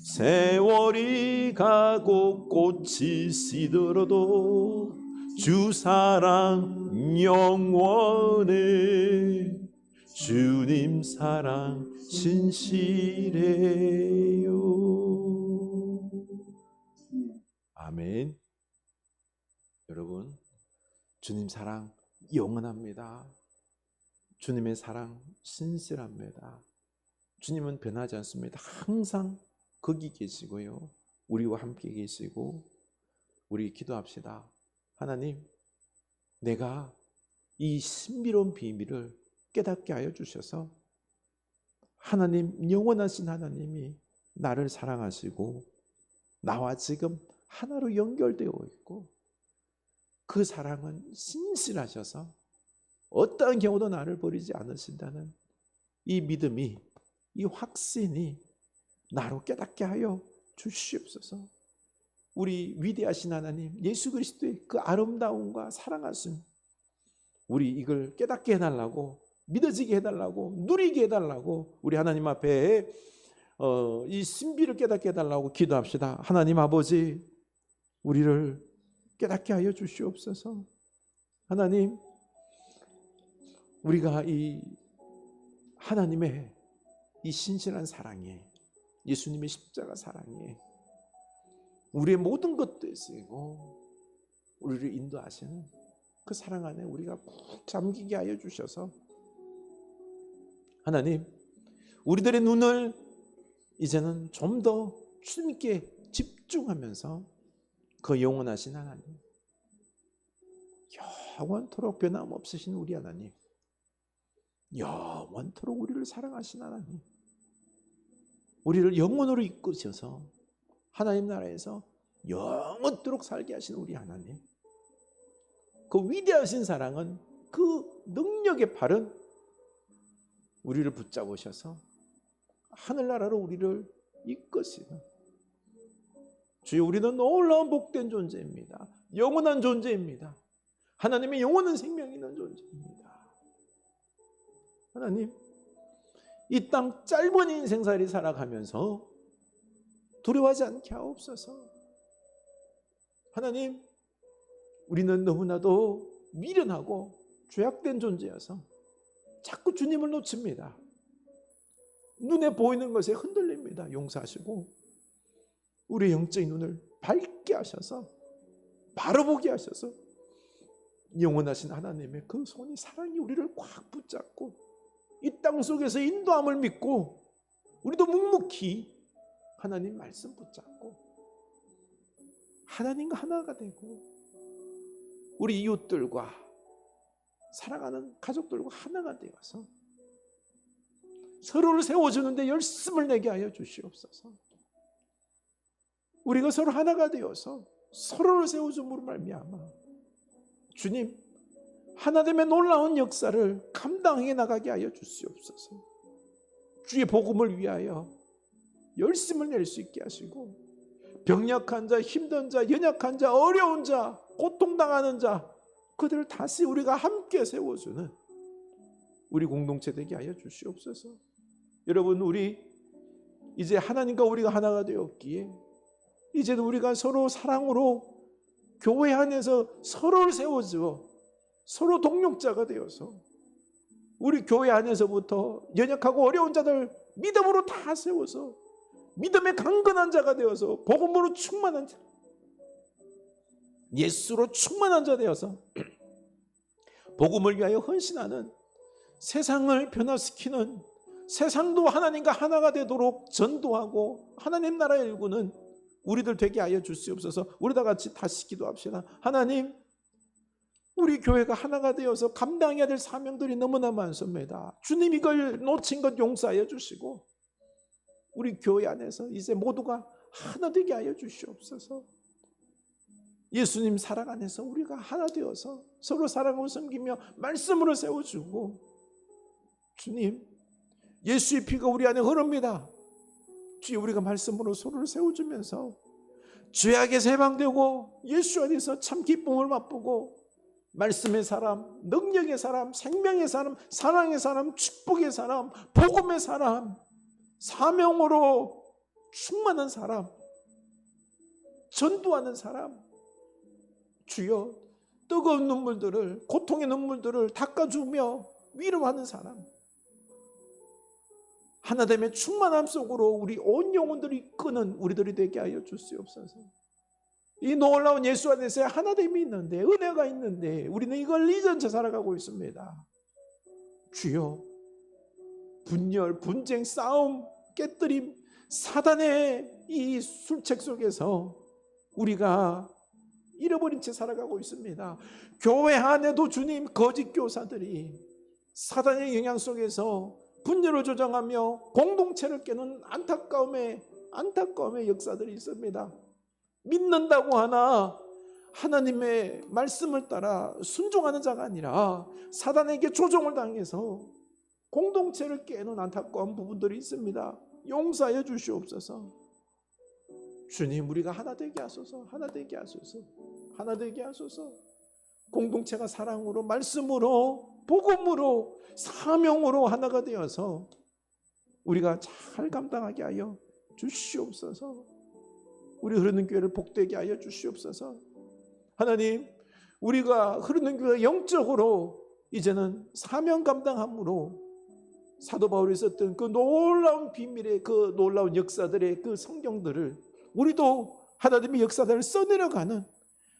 세월이 가고 꽃이 시들어도 주 사랑 영원해. 주님 사랑 신실해요. 아멘. 여러분, 주님 사랑 영원합니다. 주님의 사랑 신실합니다. 주님은 변하지 않습니다. 항상 거기 계시고요. 우리와 함께 계시고. 우리 기도합시다. 하나님, 내가 이 신비로운 비밀을 깨닫게 하여 주셔서 하나님, 영원하신 하나님이 나를 사랑하시고 나와 지금 하나로 연결되어 있고 그 사랑은 신실하셔서 어떠한 경우도 나를 버리지 않으신다는 이 믿음이, 이 확신이 나로 깨닫게 하여 주시옵소서. 우리 위대하신 하나님 예수 그리스도의 그 아름다움과 사랑하심, 우리 이걸 깨닫게 해달라고, 믿어지게 해달라고, 누리게 해달라고 우리 하나님 앞에 이 신비를 깨닫게 해달라고 기도합시다. 하나님 아버지, 우리를 깨닫게 하여 주시옵소서. 하나님, 우리가 이 하나님의 이 신실한 사랑에, 예수님의 십자가 사랑에 우리의 모든 것도 쓰이고 우리를 인도하시는 그 사랑 안에 우리가 푹 잠기게 하여 주셔서 하나님, 우리들의 눈을 이제는 좀 더 주님께 집중하면서 그 영원하신 하나님, 영원토록 변함없으신 우리 하나님, 영원토록 우리를 사랑하신 하나님, 우리를 영원으로 이끄셔서 하나님 나라에서 영원토록 살게 하신 우리 하나님, 그 위대하신 사랑은 그 능력의 팔은 우리를 붙잡으셔서 하늘나라로 우리를 이끄시는, 주여, 우리는 놀라운 복된 존재입니다. 영원한 존재입니다. 하나님의 영원한 생명이 있는 존재입니다. 하나님, 이 땅 짧은 인생살이 살아가면서 두려워하지 않게 하옵소서. 하나님, 우리는 너무나도 미련하고 죄악된 존재여서 자꾸 주님을 놓칩니다. 눈에 보이는 것에 흔들립니다. 용서하시고 우리의 영적인 눈을 밝게 하셔서 바로 보게 하셔서 영원하신 하나님의 그 손이, 사랑이 우리를 꽉 붙잡고 이 땅 속에서 인도함을 믿고 우리도 묵묵히 하나님 말씀 붙잡고 하나님과 하나가 되고 우리 이웃들과 사랑하는 가족들과 하나가 되어서 서로를 세워주는데 열심을 내게 하여 주시옵소서. 우리가 서로 하나가 되어서 서로를 세워줌으로 말미암아 주님, 하나님의 놀라운 역사를 감당해 나가게 하여 주시옵소서. 주의 복음을 위하여 열심을 낼 수 있게 하시고 병약한 자, 힘든 자, 연약한 자, 어려운 자, 고통당하는 자, 그들을 다시 우리가 함께 세워주는 우리 공동체 되게 하여 주시옵소서. 여러분, 우리 이제 하나님과 우리가 하나가 되었기에 이제는 우리가 서로 사랑으로 교회 안에서 서로를 세워주어 서로 동력자가 되어서 우리 교회 안에서부터 연약하고 어려운 자들 믿음으로 다 세워서 믿음의 강건한 자가 되어서 복음으로 충만한 자, 예수로 충만한 자 되어서 복음을 위하여 헌신하는, 세상을 변화시키는, 세상도 하나님과 하나가 되도록 전도하고 하나님 나라의 일구는 우리들 되게 하여 주시옵소서. 우리 다 같이 다시 기도합시다. 하나님, 우리 교회가 하나가 되어서 감당해야 될 사명들이 너무나 많습니다. 주님, 이걸 놓친 것 용서하여 주시고 우리 교회 안에서 이제 모두가 하나 되게 하여 주시옵소서. 예수님 사랑 안에서 우리가 하나 되어서 서로 사랑으로 섬기며 말씀으로 세워주고, 주님, 예수의 피가 우리 안에 흐릅니다. 주여, 우리가 말씀으로 서로를 세워주면서 죄악에서 해방되고 예수 안에서 참 기쁨을 맛보고 말씀의 사람, 능력의 사람, 생명의 사람, 사랑의 사람, 축복의 사람, 복음의 사람, 사명으로 충만한 사람, 전도하는 사람, 주여, 뜨거운 눈물들을, 고통의 눈물들을 닦아주며 위로하는 사람, 하나됨의 충만함 속으로 우리 온 영혼들이 이끄는 우리들이 되게 하여 주시옵소서. 이 놀라운 예수 안에서 하나됨이 있는데, 은혜가 있는데 우리는 이걸 잊은 채 살아가고 있습니다. 주여, 분열, 분쟁, 싸움, 깨뜨림, 사단의 이 술책 속에서 우리가 잃어버린 채 살아가고 있습니다. 교회 안에도 주님, 거짓 교사들이 사단의 영향 속에서 분열을 조장하며 공동체를 깨는 안타까움의 역사들이 있습니다. 믿는다고 하나 하나님의 말씀을 따라 순종하는 자가 아니라 사단에게 조종을 당해서 공동체를 깨는 안타까운 부분들이 있습니다. 용서하여 주시옵소서. 주님, 우리가 하나 되게 하소서. 하나 되게 하소서. 하나 되게 하소서. 공동체가 사랑으로, 말씀으로, 복음으로, 사명으로 하나가 되어서 우리가 잘 감당하게 하여 주시옵소서. 우리 흐르는 교회를 복되게 하여 주시옵소서. 하나님, 우리가 흐르는 교회가 영적으로 이제는 사명 감당함으로 사도 바울이 썼던 그 놀라운 비밀의, 그 놀라운 역사들의 그 성경들을 우리도 하나님의 역사들을 써내려가는,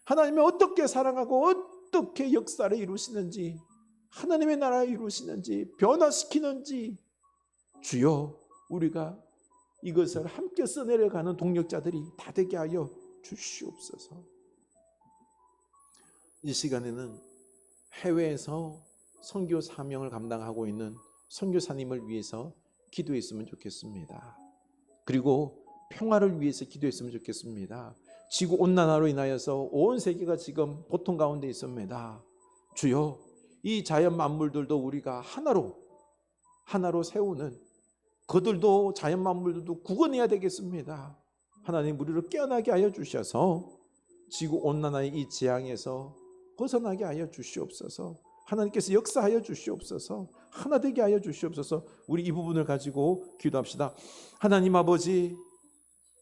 하나님이 어떻게 사랑하고 어떻게 역사를 이루시는지, 하나님의 나라를 이루시는지, 변화시키는지, 주여, 우리가 이것을 함께 써내려가는 동력자들이 다 되게 하여 주시옵소서. 이 시간에는 해외에서 선교 사명을 감당하고 있는 선교사님을 위해서 기도했으면 좋겠습니다. 그리고 평화를 위해서 기도했으면 좋겠습니다. 지구온난화로 인하여서 온 세계가 지금 고통 가운데 있습니다. 주여, 이 자연 만물들도 우리가 하나로 세우는, 그들도 자연 만물들도 구원해야 되겠습니다. 하나님, 우리를 깨어나게 하여 주셔서 지구온난화의 이 재앙에서 벗어나게 하여 주시옵소서. 하나님께서 역사하여 주시옵소서. 하나 되게 하여 주시옵소서. 우리 이 부분을 가지고 기도합시다. 하나님 아버지,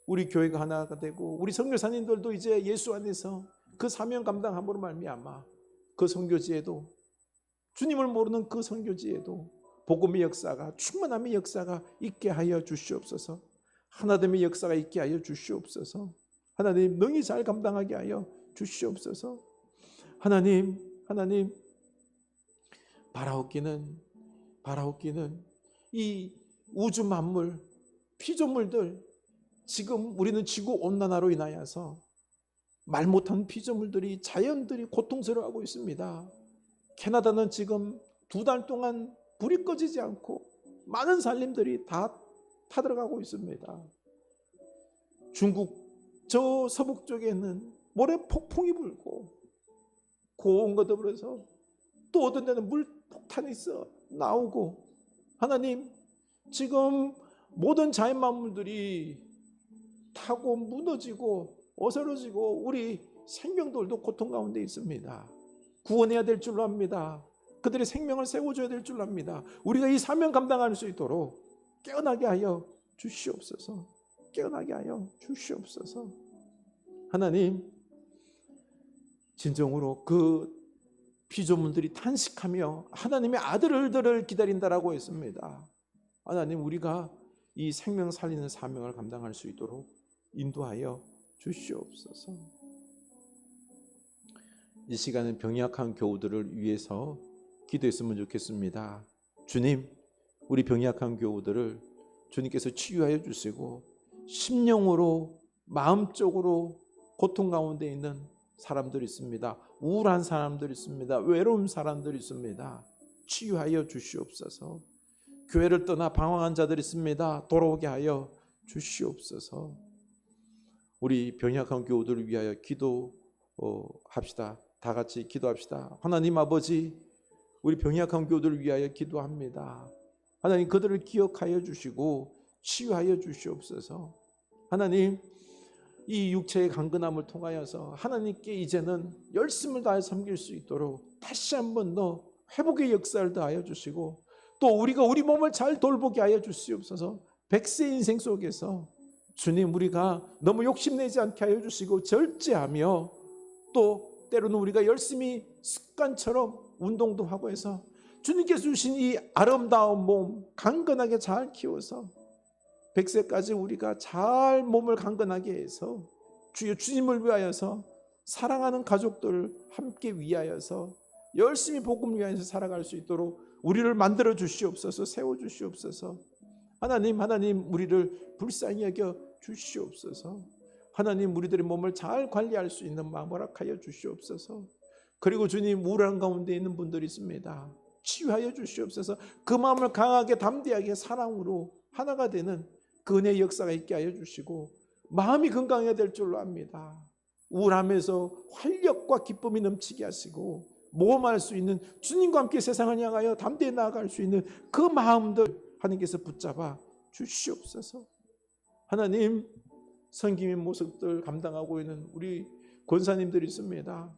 우리 교회가 하나가 되고 우리 선교사님들도 이제 예수 안에서 그 사명 감당함으로 말미암아 그 선교지에도, 주님을 모르는 그 선교지에도 복음의 역사가, 충만함의 역사가 있게 하여 주시옵소서. 하나됨의 역사가 있게 하여 주시옵소서. 하나님, 능히 잘 감당하게 하여 주시옵소서. 하나님, 바라옵기는 이 우주 만물, 피조물들, 지금 우리는 지구 온난화로 인하여서 말 못한 피조물들이, 자연들이 고통스러워하고 있습니다. 캐나다는 지금 2달 동안 불이 꺼지지 않고 많은 산림들이 다 타들어가고 있습니다. 중국 저 서북 쪽에는 모래 폭풍이 불고 고온과 더불어서 또 어떤 데는 물폭탄이 나오고, 하나님, 지금 모든 자연 만물들이 타고 무너지고 어스러지고 우리 생명들도 고통 가운데 있습니다. 구원해야 될 줄로 압니다. 그들의 생명을 세워줘야 될 줄로 압니다. 우리가 이 사명 감당할 수 있도록 깨어나게 하여 주시옵소서. 깨어나게 하여 주시옵소서. 하나님, 진정으로 그 피조물들이 탄식하며 하나님의 아들들을 기다린다라고 했습니다. 하나님, 우리가 이 생명 살리는 사명을 감당할 수 있도록 인도하여 주시옵소서. 이 시간은 병약한 교우들을 위해서 기도했으면 좋겠습니다. 주님, 우리 병약한 교우들을 주님께서 치유하여 주시고 심령으로, 마음적으로 고통 가운데 있는 사람들이 있습니다. 우울한 사람들이 있습니다. 외로운 사람들이 있습니다. 치유하여 주시옵소서. 교회를 떠나 방황한 자들이 있습니다. 돌아오게 하여 주시옵소서. 우리 병약한 교우들을 위하여 기도합시다. 다 같이 기도합시다. 하나님 아버지, 우리 병약한 교우들을 위하여 기도합니다. 하나님, 그들을 기억하여 주시고 치유하여 주시옵소서. 하나님, 이 육체의 강건함을 통하여서 하나님께 이제는 열심을 다해 섬길 수 있도록 다시 한번 더 회복의 역사를 다하여 주시고, 또 우리가 우리 몸을 잘 돌보게 하여 주시옵소서. 100세 인생 속에서 주님, 우리가 너무 욕심내지 않게 하여 주시고 절제하며, 또 때로는 우리가 열심히 습관처럼 운동도 하고 해서 주님께서 주신 이 아름다운 몸 강건하게 잘 키워서 100세까지 우리가 잘 몸을 강건하게 해서 주님을 위하여서, 사랑하는 가족들을 함께 위하여서 열심히 복음을 위하여서 살아갈 수 있도록 우리를 만들어 주시옵소서. 세워 주시옵소서. 하나님, 우리를 불쌍히 여겨 주시옵소서. 하나님, 우리들의 몸을 잘 관리할 수 있는 마음 허락하여 주시옵소서. 그리고 주님, 우울한 가운데 있는 분들이 있습니다. 치유하여 주시옵소서. 그 마음을 강하게 담대하게 사랑으로 하나가 되는 그 은혜의 역사가 있게 하여 주시고, 마음이 건강해야 될 줄로 압니다. 우울함에서 활력과 기쁨이 넘치게 하시고 모험할 수 있는, 주님과 함께 세상을 향하여 담대히 나아갈 수 있는 그 마음들 하나님께서 붙잡아 주시옵소서. 하나님, 섬김의 모습들 감당하고 있는 우리 권사님들이 있습니다.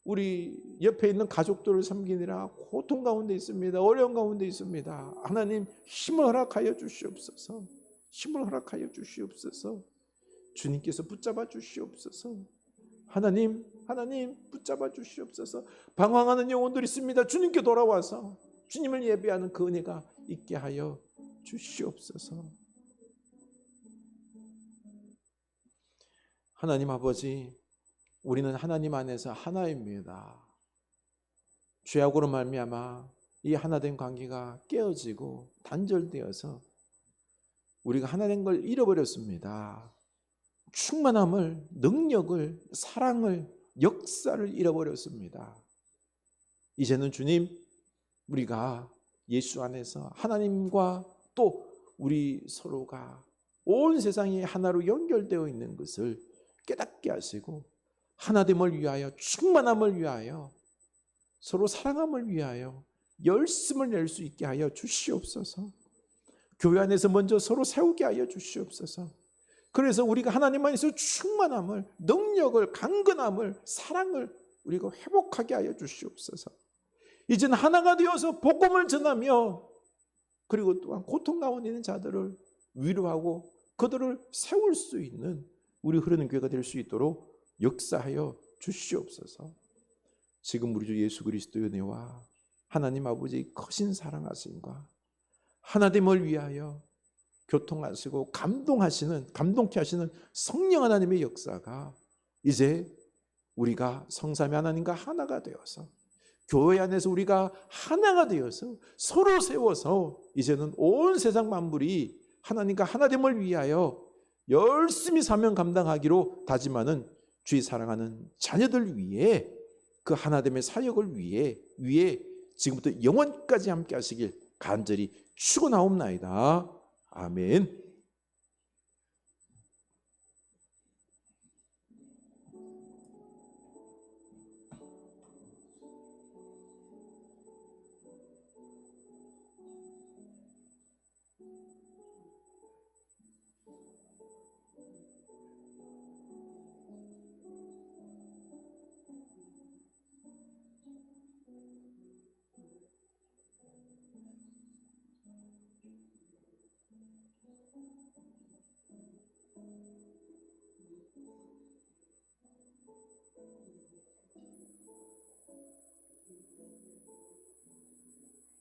우리 옆에 있는 가족들을 섬기느라 고통 가운데 있습니다. 어려운 가운데 있습니다. 하나님, 힘을 허락하여 주시옵소서. 힘을 허락하여 주시옵소서. 주님께서 붙잡아 주시옵소서. 하나님 붙잡아 주시옵소서. 방황하는 영혼들이 있습니다. 주님께 돌아와서 주님을 예배하는 그 은혜가 있게 하여 주시옵소서. 하나님 아버지, 우리는 하나님 안에서 하나입니다. 죄악으로 말미암아 이 하나된 관계가 깨어지고 단절되어서 우리가 하나된 걸 잃어버렸습니다. 충만함을, 능력을, 사랑을, 역사를 잃어버렸습니다. 이제는 주님, 우리가 예수 안에서 하나님과 또 우리 서로가 온 세상이 하나로 연결되어 있는 것을 깨닫게 하시고 하나됨을 위하여, 충만함을 위하여, 서로 사랑함을 위하여 열심을 낼 수 있게 하여 주시옵소서. 교회 안에서 먼저 서로 세우게 하여 주시옵소서. 그래서 우리가 하나님 안에서 충만함을, 능력을, 강건함을, 사랑을 우리가 회복하게 하여 주시옵소서. 이제는 하나가 되어서 복음을 전하며 그리고 또한 고통 가운데 있는 자들을 위로하고 그들을 세울 수 있는 우리 흐르는 교회가 될 수 있도록 역사하여 주시옵소서. 지금 우리 주 예수 그리스도의 은혜와 하나님 아버지의 크신 사랑하심과 하나됨을 위하여 교통하시고 감동케 하시는 성령 하나님의 역사가 이제 우리가 성삼위 하나님과 하나가 되어서 교회 안에서 우리가 하나가 되어서 서로 세워서 이제는 온 세상 만물이 하나님과 하나됨을 위하여 열심히 사명 감당하기로 다짐하는 주의 사랑하는 자녀들 위해 그 하나됨의 사역을 위해 지금부터 영원까지 함께 하시길 간절히 축원하옵나이다. 아멘.